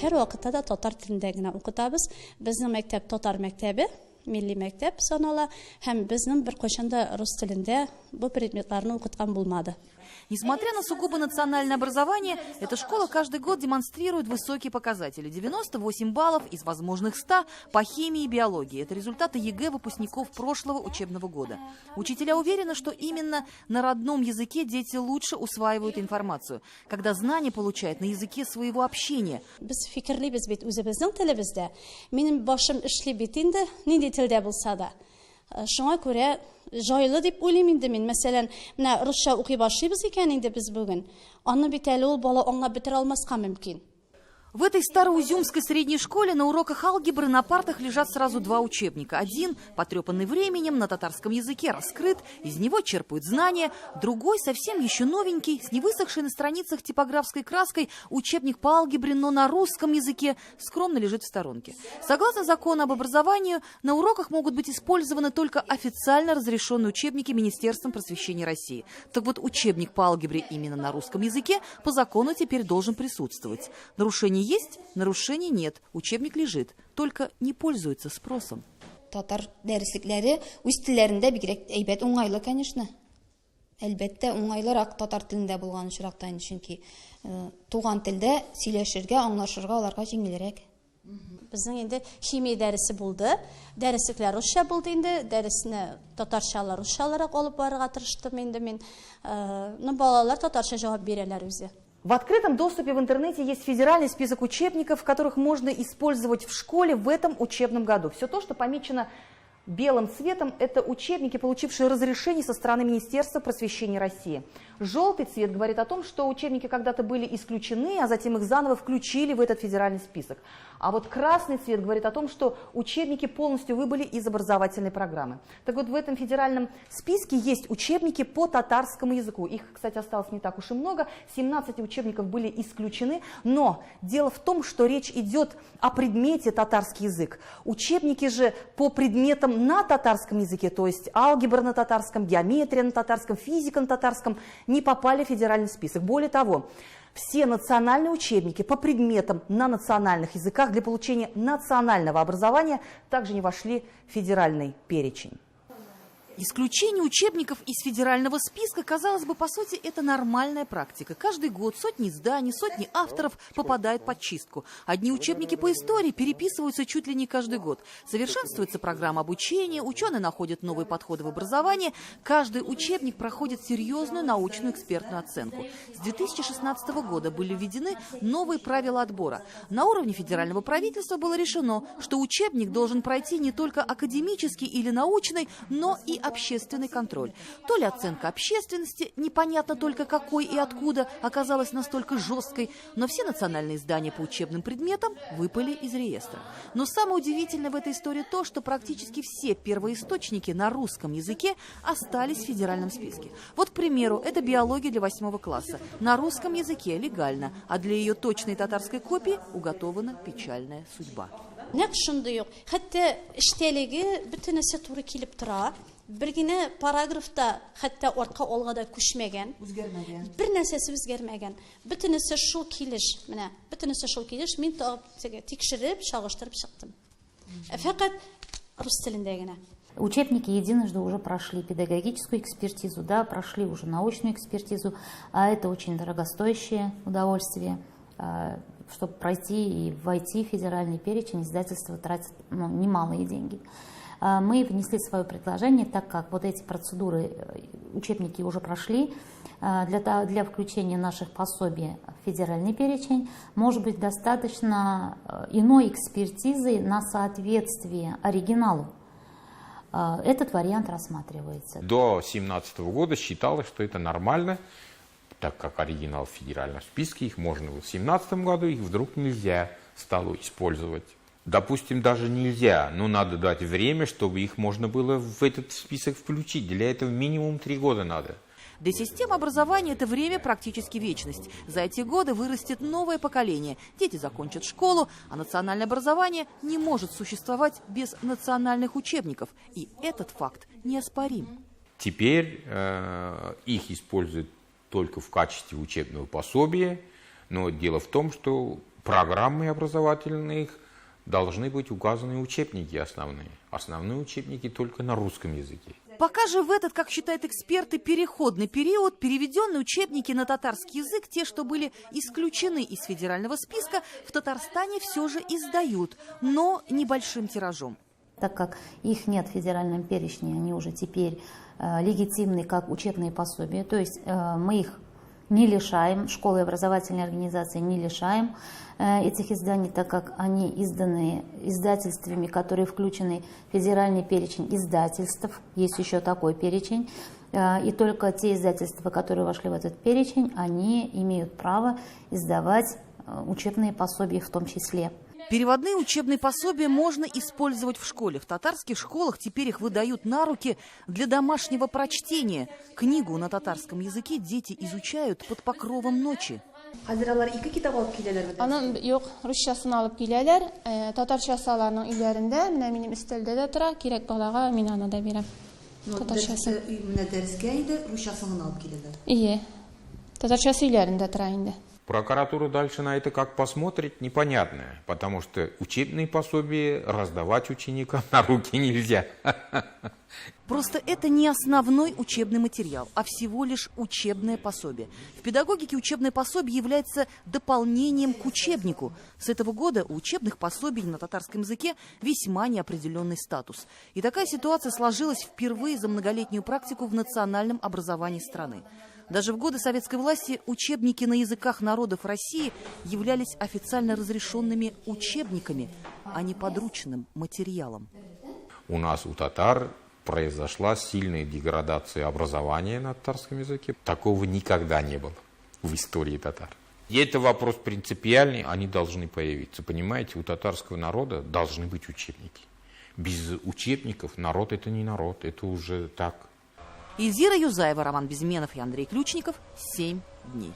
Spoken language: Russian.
her vaqtda da татар tilində генә укытабыз. Безнең мәктәп татар мәктәбе, милли мәктәп санала, һәм безнең бер кайчанда рус телендә бу предметларны укыткан булмады. Несмотря на сугубо национальное образование, эта школа каждый год демонстрирует высокие показатели. 98 баллов из возможных 100 по химии и биологии. Это результаты ЕГЭ выпускников прошлого учебного года. Учителя уверены, что именно на родном языке дети лучше усваивают информацию, когда знания получают на языке своего общения. Без фикерлибез бит үзебезнең телебездә. Минем башым эшли бит инде, нинди телдә булса да. Шуңа күрә җайлы дип уйлыйм инде мин. Мәсәлән, менә русча укый башлыйбыз икән инде без бүген. Аны бит әле ул бала аңлап бетерә алмаска мөмкин. В этой староузюмской средней школе на уроках алгебры на партах лежат сразу два учебника. Один, потрепанный временем, на татарском языке раскрыт, из него черпают знания. Другой, совсем еще новенький, с невысохшей на страницах типографской краской, учебник по алгебре, но на русском языке, скромно лежит в сторонке. Согласно закону об образовании, на уроках могут быть использованы только официально разрешенные учебники Министерством просвещения России. Так вот, учебник по алгебре именно на русском языке по закону теперь должен присутствовать. Нарушение есть, нарушений нет. Учебник лежит, только не пользуется спросом. Татар дәреслекләре үз телләрендә бигрәк әйбәт уңайлы, конечно. Әлбәттә, уңайлырак татар телендә булган очракта, чөнки туган телдә сөйләшергә, аңлашырга аларга җиңелрәк. Безнең инде химия дәресе булды. Дәреслекләр русча булды инде. Дәресне татарчалар русчаларак алып барырга тырыштым инде мин. Балалар татарча җавап бирәләр үзе. В открытом доступе в интернете есть федеральный список учебников, которых можно использовать в школе в этом учебном году. Все то, что помечено белым цветом, это учебники, получившие разрешение со стороны Министерства просвещения России. Желтый цвет говорит о том, что учебники когда-то были исключены, а затем их заново включили в этот федеральный список. А вот красный цвет говорит о том, что учебники полностью выбыли из образовательной программы. Так вот, в этом федеральном списке есть учебники по татарскому языку. Их, кстати, осталось не так уж и много. 17 учебников были исключены. Но дело в том, что речь идет о предмете татарский язык. Учебники же по предметам на татарском языке, то есть алгебра на татарском, геометрия на татарском, физика на татарском, не попали в федеральный список. Более того, все национальные учебники по предметам на национальных языках для получения национального образования также не вошли в федеральный перечень. Исключение учебников из федерального списка, казалось бы, по сути, это нормальная практика. Каждый год сотни изданий, сотни авторов попадают под чистку. Одни учебники по истории переписываются чуть ли не каждый год. Совершенствуется программа обучения, ученые находят новые подходы в образовании. Каждый учебник проходит серьезную научную экспертную оценку. С 2016 года были введены новые правила отбора. На уровне федерального правительства было решено, что учебник должен пройти не только академический или научный, но и общественный контроль. То ли оценка общественности, непонятно только какой и откуда, оказалась настолько жесткой, но все национальные издания по учебным предметам выпали из реестра. Но самое удивительное в этой истории то, что практически все первоисточники на русском языке остались в федеральном списке. Вот, к примеру, это биология для 8 класса. На русском языке легально, а для ее точной татарской копии уготована печальная судьба. Bir gene paragrafta hatta orta olgada күчмәгән. Bir нәрсәсе үзгәрмәгән. Bütünесе шул килеш, менә, bütünесе шул килеш, мин тикшереп, чагыштырып чыктым. Фақат рус телендә генә. Учебники единожды уже прошли педагогическую экспертизу, да, прошли уже научную экспертизу, а это очень дорогостоящее удовольствие. Чтобы пройти и войти в федеральный перечень, издательство тратит немалые деньги. Мы внесли свое предложение, так как вот эти процедуры, учебники уже прошли, для включения наших пособий в федеральный перечень, может быть достаточно иной экспертизы на соответствие оригиналу. Этот вариант рассматривается. До 2017 года считалось, что это нормально, так как оригинал в федеральном списке, их можно было в 2017 году, их вдруг нельзя стало использовать. Допустим, даже нельзя, но надо дать время, чтобы их можно было в этот список включить. Для этого минимум 3 года надо. Для системы образования это время практически вечность. За эти годы вырастет новое поколение. Дети закончат школу, а национальное образование не может существовать без национальных учебников. И этот факт неоспорим. Теперь их используют только в качестве учебного пособия. Но дело в том, что программы образовательных должны быть указаны учебники основные. Основные учебники только на русском языке. Пока же в этот, как считают эксперты, переходный период переведенные учебники на татарский язык, те, что были исключены из федерального списка, в Татарстане все же издают, но небольшим тиражом. Так как их нет в федеральном перечне, они уже теперь легитимны как учебные пособия, то есть мы их не лишаем, школы и образовательные организации не лишаем этих изданий, так как они изданы издательствами, которые включены в федеральный перечень издательств. Есть еще такой перечень. И только те издательства, которые вошли в этот перечень, они имеют право издавать учебные пособия в том числе. Переводные учебные пособия можно использовать в школе. В татарских школах теперь их выдают на руки для домашнего прочтения. Книгу на татарском языке дети изучают под покровом ночи. Анын yok русчасын алып киләләр. Татарчасы аларның өйләрендә, менә минем өстәлдә дә тора. Кирәк балага мин аны да бирәм. Татарчасы. Менә дәрескә инде русчасын алып киләләр. Ие. Татарчасы өйләрендә тора инде. Прокуратура дальше на это как посмотрит, непонятное, потому что учебные пособия раздавать ученикам на руки нельзя. Просто это не основной учебный материал, а всего лишь учебное пособие. В педагогике учебное пособие является дополнением к учебнику. С этого года у учебных пособий на татарском языке весьма неопределенный статус. И такая ситуация сложилась впервые за многолетнюю практику в национальном образовании страны. Даже в годы советской власти учебники на языках народов России являлись официально разрешенными учебниками, а не подручным материалом. У нас, у татар, произошла сильная деградация образования на татарском языке. Такого никогда не было в истории татар. И это вопрос принципиальный, они должны появиться. Понимаете, у татарского народа должны быть учебники. Без учебников народ — это не народ, это уже так. Эльзира Юзаева, Роман Безменов и Андрей Ключников. 7 дней.